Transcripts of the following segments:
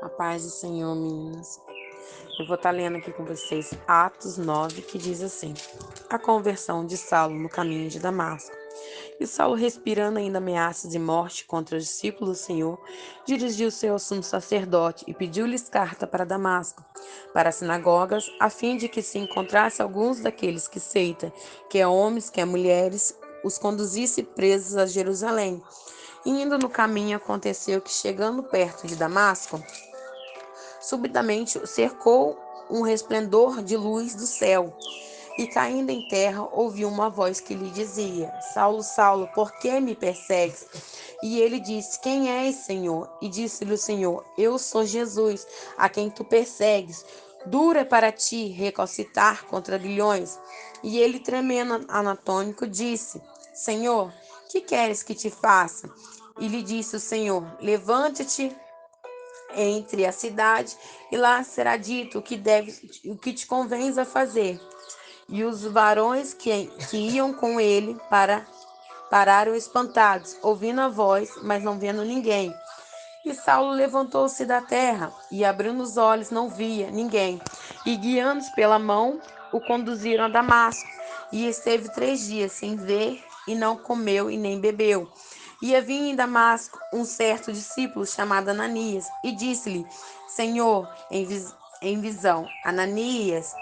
A paz do Senhor, meninas. Eu vou estar lendo aqui com vocês Atos 9, que diz assim: A conversão de Saulo no caminho de Damasco. E Saulo, respirando ainda ameaças de morte contra os discípulos do Senhor, dirigiu-se ao sumo sacerdote e pediu-lhes carta para Damasco, para as sinagogas, a fim de que se encontrasse alguns daqueles que seita, quer homens, quer mulheres, os conduzisse presos a Jerusalém. E indo no caminho, aconteceu que, chegando perto de Damasco, subitamente o cercou um resplendor de luz do céu, e caindo em terra, ouviu uma voz que lhe dizia: Saulo, Saulo, por que me persegues? E ele disse: Quem és, Senhor? E disse-lhe o Senhor: Eu sou Jesus, a quem tu persegues. Dura para ti recalcitrar contra grilhões. E ele, tremendo anatônico, disse: Senhor, que queres que te faça? E lhe disse o Senhor: Levante-te entre a cidade, e lá será dito o que te convém a fazer. E os varões que iam com ele pararam espantados, ouvindo a voz, mas não vendo ninguém. E Saulo levantou-se da terra, e abrindo os olhos não via ninguém. E guiando-os pela mão, o conduziram a Damasco. E esteve 3 dias sem ver, e não comeu e nem bebeu. E havia em Damasco um certo discípulo chamado Ananias, e disse-lhe: Senhor, em visão, Ananias.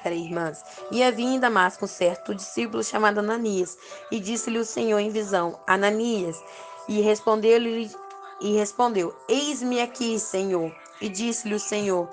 Peraí, irmãs. E havia em Damasco um certo discípulo chamado Ananias, e disse-lhe o Senhor em visão: Ananias. E respondeu: Eis-me aqui, Senhor. E disse-lhe o Senhor: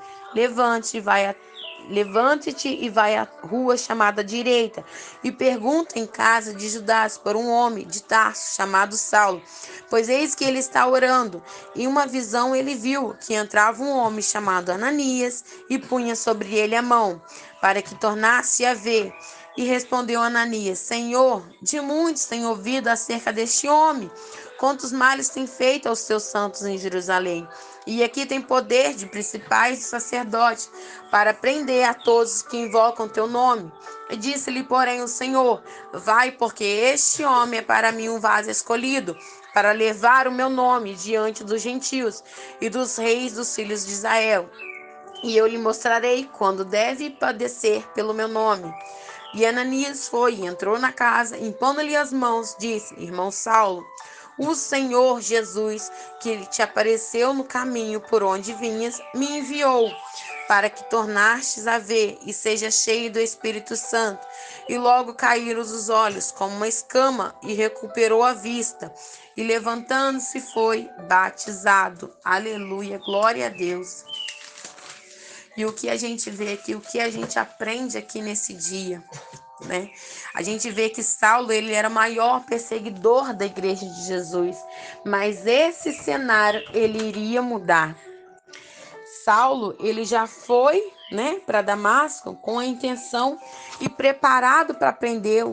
Levante-te e vai à rua chamada direita, e pergunta em casa de Judas por um homem de Tarso chamado Saulo, pois eis que ele está orando. Em uma visão ele viu que entrava um homem chamado Ananias e punha sobre ele a mão, para que tornasse a ver. E respondeu Ananias: Senhor, de muitos tenho ouvido acerca deste homem, quantos males tem feito aos seus santos em Jerusalém. E aqui tem poder de principais e sacerdotes para prender a todos que invocam teu nome. E disse-lhe, porém, o Senhor: Vai, porque este homem é para mim um vaso escolhido, para levar o meu nome diante dos gentios e dos reis dos filhos de Israel. E eu lhe mostrarei quando deve padecer pelo meu nome. E Ananias foi e entrou na casa, impondo-lhe as mãos, disse: Irmão Saulo, o Senhor Jesus, que te apareceu no caminho por onde vinhas, me enviou, para que tornastes a ver e seja cheio do Espírito Santo. E logo caíram os olhos como uma escama, e recuperou a vista. E levantando-se foi batizado. Aleluia, glória a Deus. E o que a gente vê aqui, o que a gente aprende aqui nesse dia, né? A gente vê que Saulo, ele era o maior perseguidor da igreja de Jesus, mas esse cenário ele iria mudar. Saulo, ele já foi, né, para Damasco com a intenção e preparado para prender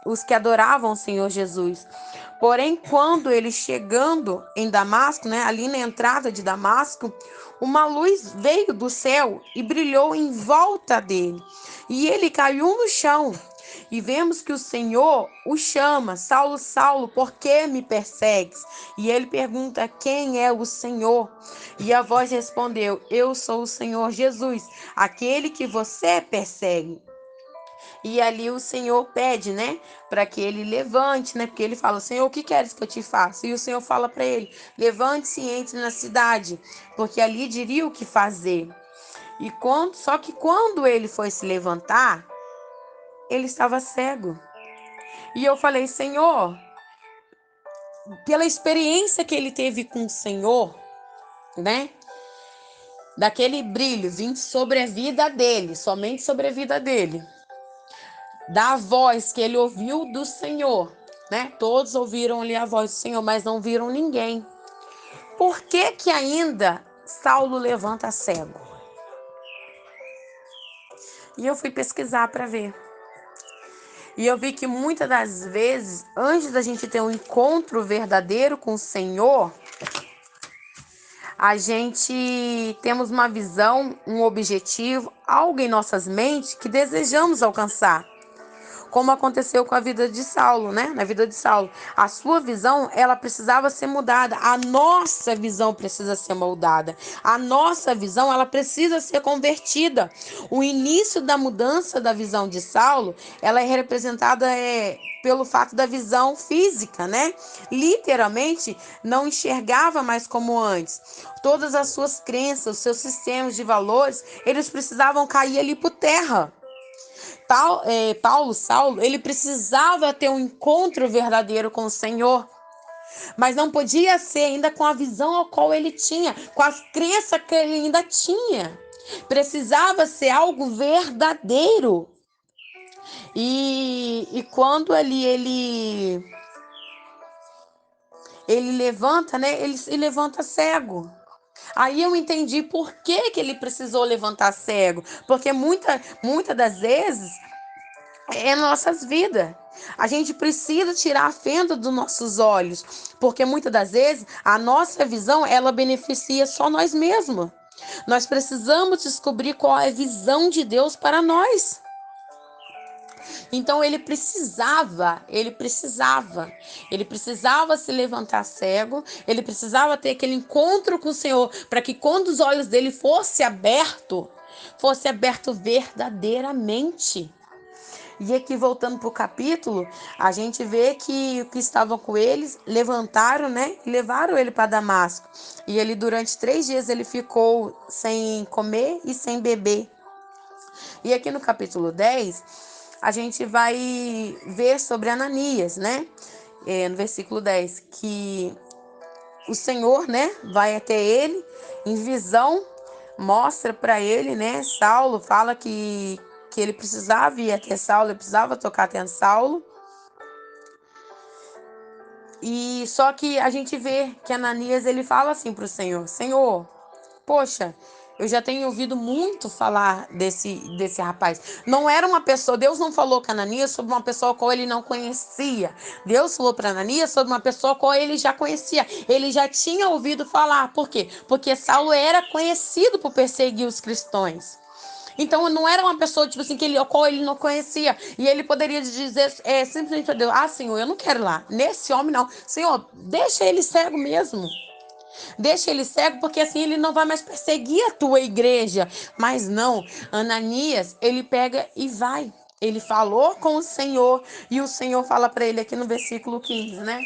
os que adoravam o Senhor Jesus. Porém, quando ele chegando em Damasco, né, ali na entrada de Damasco, uma luz veio do céu e brilhou em volta dele. E ele caiu no chão. E vemos que o Senhor o chama: Saulo, Saulo, por que me persegues? E ele pergunta: quem é o Senhor? E a voz respondeu: Eu sou o Senhor Jesus, aquele que você persegue. E ali o Senhor pede, né, para que ele levante, né, porque ele fala: Senhor, o que queres que eu te faça? E o Senhor fala para ele: levante-se e entre na cidade, porque ali diria o que fazer. Só que quando ele foi se levantar, ele estava cego. E eu falei: Senhor, pela experiência que ele teve com o Senhor, né, daquele brilho vindo sobre a vida dele, somente sobre a vida dele, da voz que ele ouviu do Senhor, né? Todos ouviram ali a voz do Senhor, mas não viram ninguém. Por que que ainda Saulo levanta cego? E eu fui pesquisar para ver. E eu vi que muitas das vezes, antes da gente ter um encontro verdadeiro com o Senhor, a gente temos uma visão, um objetivo, algo em nossas mentes que desejamos alcançar. como aconteceu com a vida de Saulo, né? Na vida de Saulo, a sua visão, ela precisava ser mudada. A nossa visão precisa ser moldada. A nossa visão, ela precisa ser convertida. O início da mudança da visão de Saulo, ela é representada pelo fato da visão física, né? Literalmente, não enxergava mais como antes. Todas as suas crenças, os seus sistemas de valores, eles precisavam cair ali por terra. Saulo, ele precisava ter um encontro verdadeiro com o Senhor, mas não podia ser ainda com a visão ao qual ele tinha, com as crenças que ele ainda tinha. Precisava ser algo verdadeiro. E quando ele levanta, né? Ele se levanta cego. Aí eu entendi por que ele precisou levantar cego. Porque muita das vezes é nossas vidas. A gente precisa tirar a fenda dos nossos olhos, porque muitas das vezes a nossa visão, ela beneficia só nós mesmos. Nós precisamos descobrir qual é a visão de Deus para nós. Então ele precisava se levantar cego, ele precisava ter aquele encontro com o Senhor, para que quando os olhos dele fosse aberto verdadeiramente. E aqui, voltando para o capítulo, a gente vê que os que estavam com eles levantaram, né? E levaram ele para Damasco. E ele, durante 3 dias, ele ficou sem comer e sem beber. E aqui no capítulo 10, a gente vai ver sobre Ananias, né? No versículo 10, que o Senhor, né, vai até ele em visão, mostra para ele, né? Saulo fala que ele precisava ir até Saulo, ele precisava tocar até Saulo. E só que a gente vê que Ananias, ele fala assim para o Senhor: Senhor, poxa, eu já tenho ouvido muito falar desse rapaz. Não era uma pessoa, Deus não falou com Ananias sobre uma pessoa qual ele não conhecia. Deus falou para Ananias sobre uma pessoa qual ele já conhecia. Ele já tinha ouvido falar. Por quê? Porque Saulo era conhecido por perseguir os cristãos. Então não era uma pessoa, tipo assim, qual ele não conhecia. E ele poderia dizer simplesmente para Deus: ah, Senhor, eu não quero ir lá. Nesse homem não. Senhor, deixa ele cego mesmo. Deixa ele cego, porque assim ele não vai mais perseguir a tua igreja. Mas não, Ananias, ele pega e vai. Ele falou com o Senhor, e o Senhor fala para ele aqui no versículo 15, né?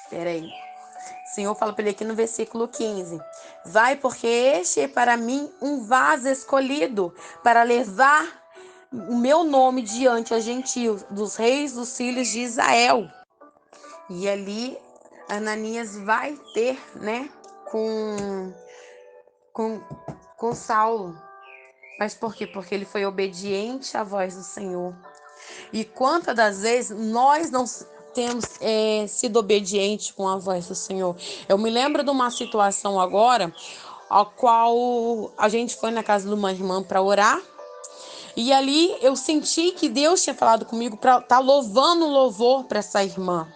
Peraí. O Senhor fala para ele aqui no versículo 15: vai, porque este é para mim um vaso escolhido para levar o meu nome diante aos gentios, dos reis dos filhos de Israel. E ali Ananias vai ter, né, com Saulo. Mas por quê? Porque ele foi obediente à voz do Senhor. E quantas das vezes nós não temos sido obedientes com a voz do Senhor? Eu me lembro de uma situação agora, a qual a gente foi na casa de uma irmã para orar. E ali eu senti que Deus tinha falado comigo para estar louvando o louvor para essa irmã.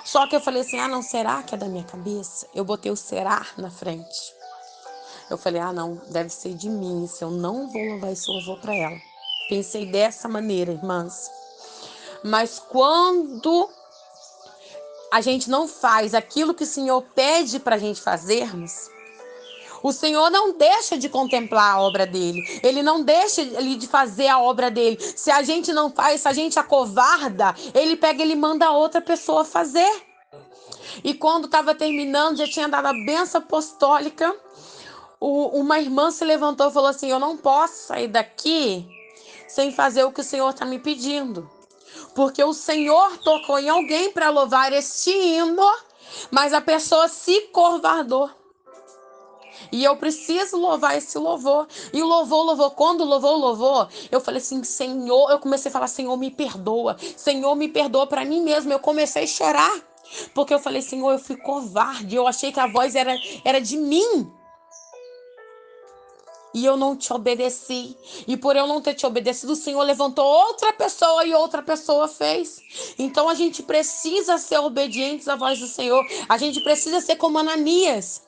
Só que eu falei assim: ah, não, será que é da minha cabeça? Eu botei o será na frente. Eu falei: ah, não, deve ser de mim, se eu não vou louvar esse louvor para ela. Pensei dessa maneira, irmãs. Mas quando a gente não faz aquilo que o Senhor pede para a gente fazermos, o Senhor não deixa de contemplar a obra dele. Ele não deixa de fazer a obra dele. Se a gente não faz, se a gente acovarda, ele pega e ele manda outra pessoa fazer. E quando estava terminando, já tinha dado a bênção apostólica, uma irmã se levantou e falou assim: eu não posso sair daqui sem fazer o que o Senhor está me pedindo. Porque o Senhor tocou em alguém para louvar este hino, mas a pessoa se covardou. E eu preciso louvar esse louvor. E louvou. Quando louvou, eu falei assim: Senhor, eu comecei a falar: Senhor, me perdoa. Senhor, me perdoa para mim mesmo. Eu comecei a chorar. Porque eu falei: Senhor, eu fui covarde. Eu achei que a voz era de mim. E eu não te obedeci. E por eu não ter te obedecido, o Senhor levantou outra pessoa e outra pessoa fez. Então a gente precisa ser obedientes à voz do Senhor. A gente precisa ser como Ananias.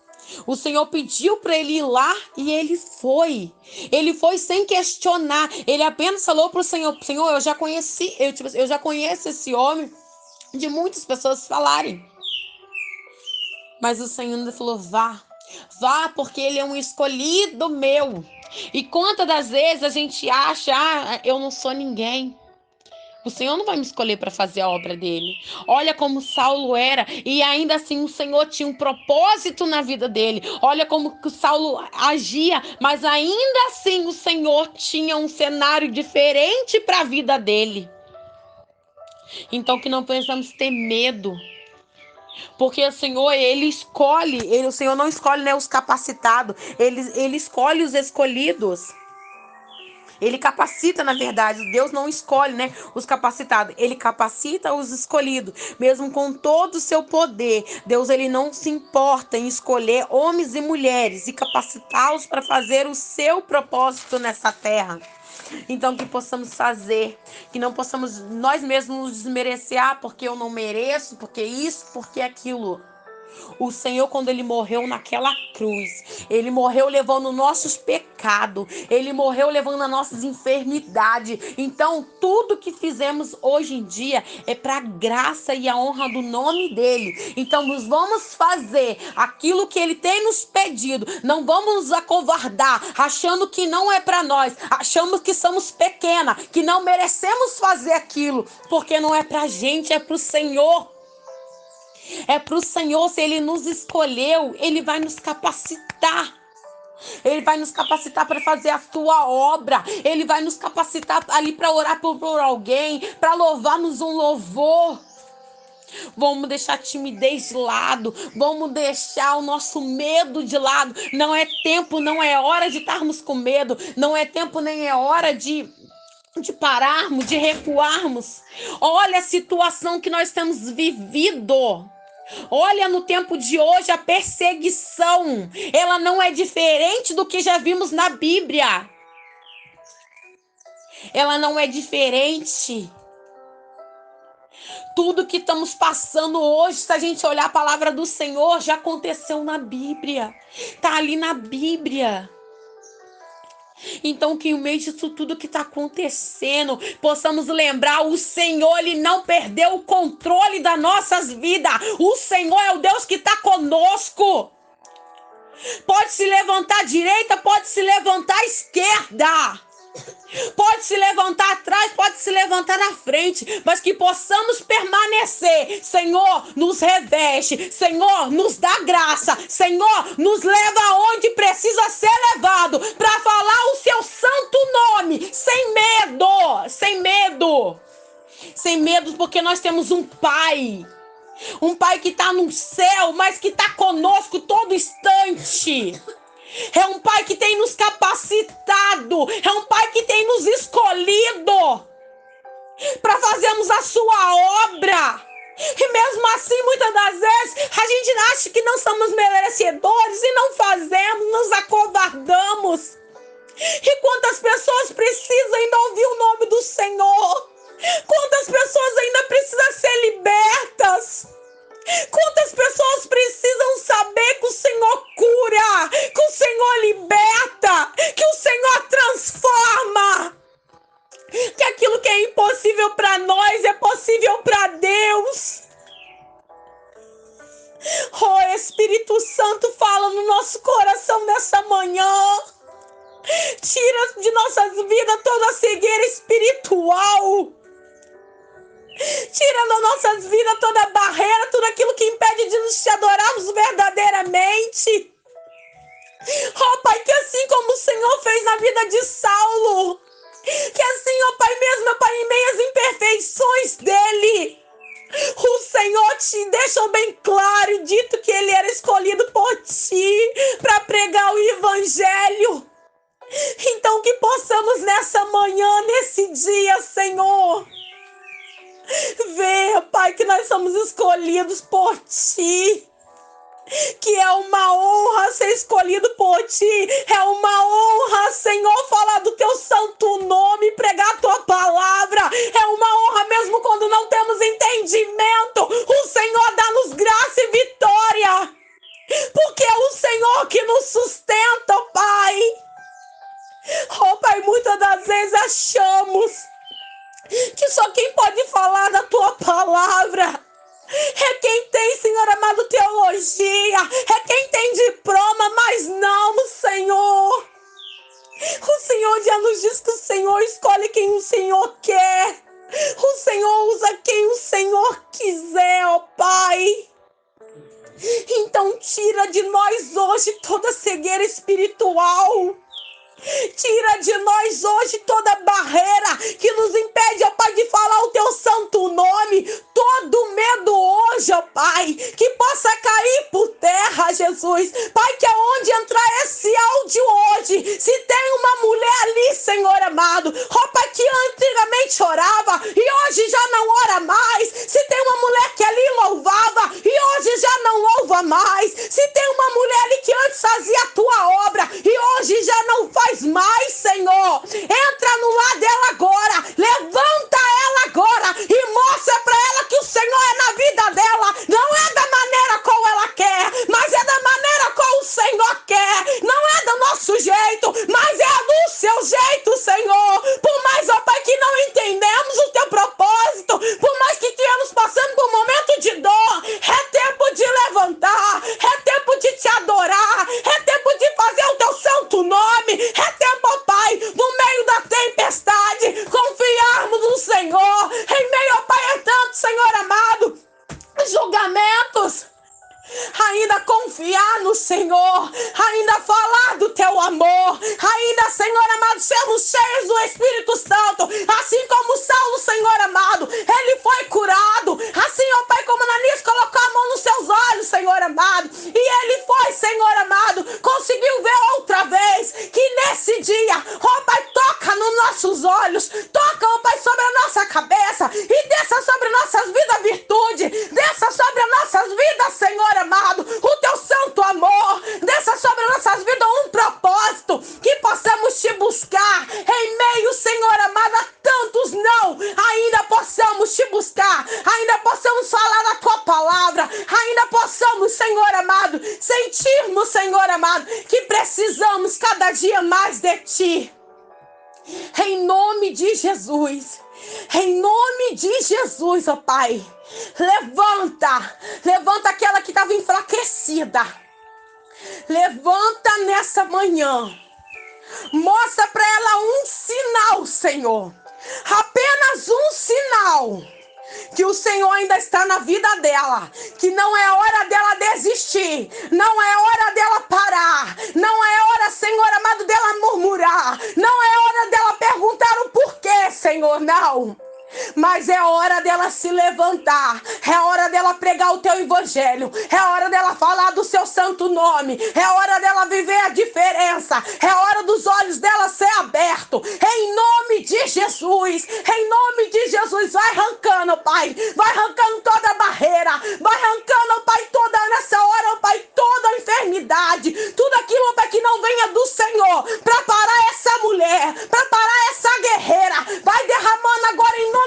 O Senhor pediu para ele ir lá e ele foi. Ele foi sem questionar. Ele apenas falou para o Senhor: Senhor, eu já conheço esse homem de muitas pessoas falarem. Mas o Senhor ainda falou: vá, porque ele é um escolhido meu. E quantas das vezes a gente acha: eu não sou ninguém. O Senhor não vai me escolher para fazer a obra dele. Olha como Saulo era, e ainda assim o Senhor tinha um propósito na vida dele. Olha como que Saulo agia, mas ainda assim o Senhor tinha um cenário diferente para a vida dele. Então que não precisamos ter medo. Porque o Senhor, o Senhor não escolhe, né, os capacitados, ele escolhe os escolhidos. Ele capacita, na verdade. Deus não escolhe, né, os capacitados. Ele capacita os escolhidos. Mesmo com todo o seu poder, Deus ele não se importa em escolher homens e mulheres e capacitá-los para fazer o seu propósito nessa terra. Então que possamos fazer, que não possamos nós mesmos nos desmerecer, porque eu não mereço, porque isso, porque aquilo. O Senhor, quando ele morreu naquela cruz, ele morreu levando nossos pecados, ele morreu levando as nossas enfermidades. Então, tudo que fizemos hoje em dia é para a graça e a honra do nome dele. Então, nós vamos fazer aquilo que ele tem nos pedido. Não vamos nos acovardar, achando que não é para nós, achamos que somos pequenas, que não merecemos fazer aquilo, porque não é para a gente, é para o Senhor. É para o Senhor. Se ele nos escolheu, ele vai nos capacitar. Ele vai nos capacitar para fazer a sua obra. Ele vai nos capacitar ali para orar por alguém, para louvar-nos um louvor. Vamos deixar a timidez de lado. Vamos deixar o nosso medo de lado. Não é tempo, não é hora de estarmos com medo. Não é tempo, nem é hora de pararmos, de recuarmos. Olha a situação que nós temos vivido. Olha, no tempo de hoje, a perseguição, ela não é diferente do que já vimos na Bíblia. Ela não é diferente. Tudo que estamos passando hoje, se a gente olhar a palavra do Senhor, já aconteceu na Bíblia. Está ali na Bíblia. Então que no meio disso tudo que está acontecendo, possamos lembrar, o Senhor, ele não perdeu o controle das nossas vidas. O Senhor é o Deus que está conosco. Pode se levantar à direita, pode se levantar à esquerda. Pode se levantar atrás, pode se levantar na frente, mas que possamos permanecer. Senhor, nos reveste. Senhor, nos dá graça. Senhor, nos leva aonde precisa ser levado para falar o seu santo nome, sem medo, sem medo. Sem medo, porque nós temos um Pai. Um Pai que está no céu, mas que está conosco todo instante. É um Pai que tem nos capacitado. É um Pai que tem nos escolhido para fazermos a sua obra. E mesmo assim, muitas das vezes, a gente acha que não somos merecedores e não fazemos, nos acovardamos. E quantas pessoas precisam ainda ouvir o nome do Senhor? Quantas pessoas ainda precisam ser libertas? Quantas pessoas precisam saber que o Senhor cura, que o Senhor liberta, que o Senhor transforma, que aquilo que é impossível para nós é possível para Deus. Oh, Espírito Santo, fala no nosso coração nessa manhã. Tira de nossas vidas toda a cegueira espiritual. Tira das nossas vidas toda a barreira, tudo aquilo que impede de nos te adorarmos verdadeiramente. Oh, Pai, que assim como o Senhor fez na vida de Saulo, que assim, ó Pai, mesmo, ó Pai, em meio às imperfeições dele, o Senhor te deixou bem claro e dito que ele era escolhido por ti para pregar o Evangelho. Então que possamos nessa manhã, nesse dia, Senhor, ver, Pai, que nós somos escolhidos por Ti. Que é uma honra ser escolhido por Ti. É uma honra, Senhor, falar do Teu santo nome, pregar a Tua palavra. É uma honra mesmo quando não temos entendimento. O Senhor dá-nos graça e vitória. Porque o Senhor Senhor que nos sustenta, ó Pai. Ó Pai, muitas das vezes achamos que só quem pode falar da tua palavra é quem tem, Senhor amado, teologia, é quem tem diploma, mas não, Senhor. O Senhor já nos diz que o Senhor escolhe quem o Senhor quer. O Senhor usa quem o Senhor quiser, ó Pai. Então tira de nós hoje toda cegueira espiritual. Tira de nós hoje toda barreira que nos impede, ó Pai, de falar o teu santo nome. Todo medo hoje, ó Pai, que possa cair por terra, Jesus. Pai, que aonde entrar esse áudio hoje, se tem uma mulher ali, Senhor amado, ó Pai, que antigamente orava e hoje já não ora mais. Se tem uma mulher que ali louvava e hoje já não louva mais. Se tem uma mulher ali que antes fazia a tua obra e hoje já não faz mais, Senhor. Entra no lar dela agora, levanta ela agora e mostra pra ela que o Senhor é na vida dela. Não é da maneira como ela quer, mas é da maneira como o Senhor quer. Não é do nosso jeito, mas é do seu jeito, Senhor. Por mais, ó Pai, que não entendemos o teu propósito, por mais que estiamos passando por um momento de dor, é tempo de levantar, é tempo de te adorar, é tempo de fazer o teu santo nome, é tempo, ó Pai, no meio da tempestade, confiarmos no Senhor. Em meio, ó Pai, é tanto, Senhor amado, julgamentos, ainda confiar no Senhor, ainda falar do teu amor, ainda, Senhor amado, sermos cheios do Espírito Santo, assim como Saulo, Senhor amado, ele foi curado, assim, ó Pai, como Ananias colocou a mão nos seus olhos, Senhor amado, e ele foi, Senhor amado, conseguiu ver outra vez, que nesse dia, ó Pai, toca nos nossos olhos, toca, ó Pai, sobre a nossa cabeça, e desça sobre nossas vidas virtude, desça sobre as nossas vidas, Senhor amado, o teu santo amor, desça sobre nossas vidas um propósito, que possamos te buscar em meio, Senhor amado, a tantos não, ainda possamos te buscar, ainda possamos falar da tua palavra, ainda possamos, Senhor amado, sentirmos, Senhor amado, que precisamos cada dia mais de ti. Em nome de Jesus, em nome de Jesus, ó Pai, levanta aquela que estava enfraquecida, levanta nessa manhã, mostra para ela um sinal, Senhor, apenas um sinal, que o Senhor ainda está na vida dela, que não é hora dela desistir, não é hora dela parar, não é hora, Senhor amado, dela murmurar, não é hora dela perguntar o porquê, Senhor, não. Mas é hora dela se levantar, é hora dela pregar o teu evangelho, é hora dela falar do seu santo nome, é hora dela viver a diferença, é hora dos olhos dela ser abertos, em nome de Jesus, em nome de Jesus. Vai arrancando, Pai, vai arrancando toda barreira, vai arrancando, Pai, toda nessa hora, Pai, toda a enfermidade, tudo aquilo, Pai, que não venha do Senhor, para parar essa mulher, para parar essa guerreira, vai derramando agora em nome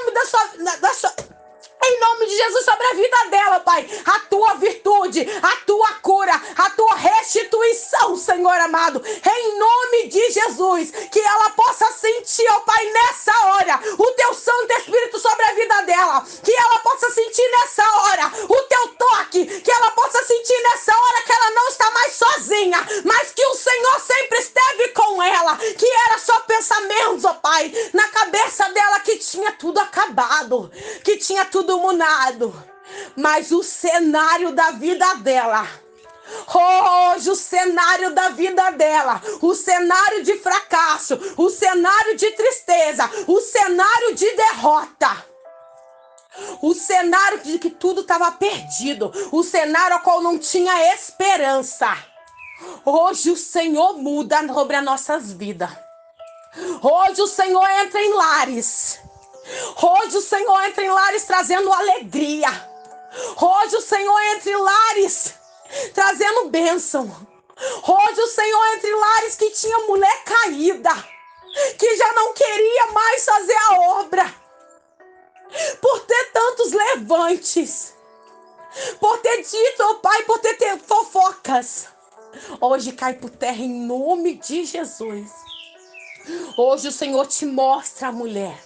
em nome de Jesus sobre a vida dela, Pai, a tua virtude, a tua cura, a tua restituição, Senhor amado, em nome de Jesus, que ela possa sentir, ó Pai, nessa hora, o teu Santo Espírito sobre a vida dela, que ela possa sentir nessa hora o teu toque, que ela possa sentir nessa hora que ela não está mais sozinha, mas que o Senhor sempre esteve com ela, que era só pensamentos, ó Pai, na cabeça dela, que tinha tudo acabado, que tinha tudo munado, mas o cenário da vida dela, hoje o cenário da vida dela, o cenário de fracasso, o cenário de tristeza, o cenário de derrota, o cenário de que tudo estava perdido, o cenário ao qual não tinha esperança, hoje o Senhor muda sobre as nossas vidas. Hoje o Senhor entra em lares. Hoje o Senhor entra em lares trazendo alegria. Hoje o Senhor entra em lares trazendo bênção. Hoje o Senhor entra em lares que tinha mulher caída, que já não queria mais fazer a obra, por ter tantos levantes, por ter dito, oh Pai, por ter fofocas. Hoje cai por terra em nome de Jesus. Hoje o Senhor te mostra, mulher.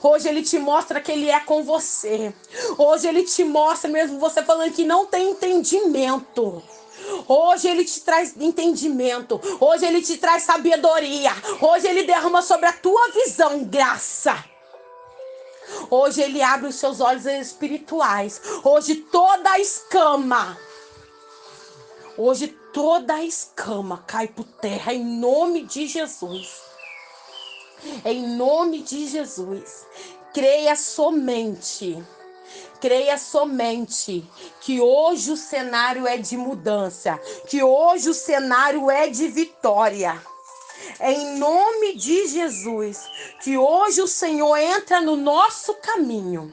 Hoje Ele te mostra que Ele é com você. Hoje Ele te mostra, mesmo você falando que não tem entendimento. Hoje Ele te traz entendimento. Hoje Ele te traz sabedoria. Hoje Ele derrama sobre a tua visão graça. Hoje Ele abre os seus olhos espirituais. Hoje toda a escama cai por terra em nome de Jesus. Em nome de Jesus. Creia somente que hoje o cenário é de mudança, que hoje o cenário é de vitória. Em nome de Jesus, que hoje o Senhor entra no nosso caminho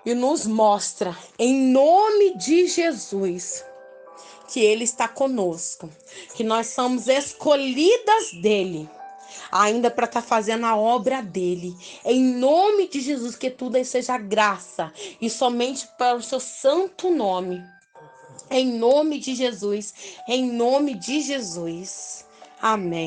e nos mostra, em nome de Jesus, que Ele está conosco, que nós somos escolhidas dEle, ainda para estar fazendo a obra dEle. Em nome de Jesus, que tudo aí seja graça e somente para o seu santo nome. Em nome de Jesus, em nome de Jesus. Amém.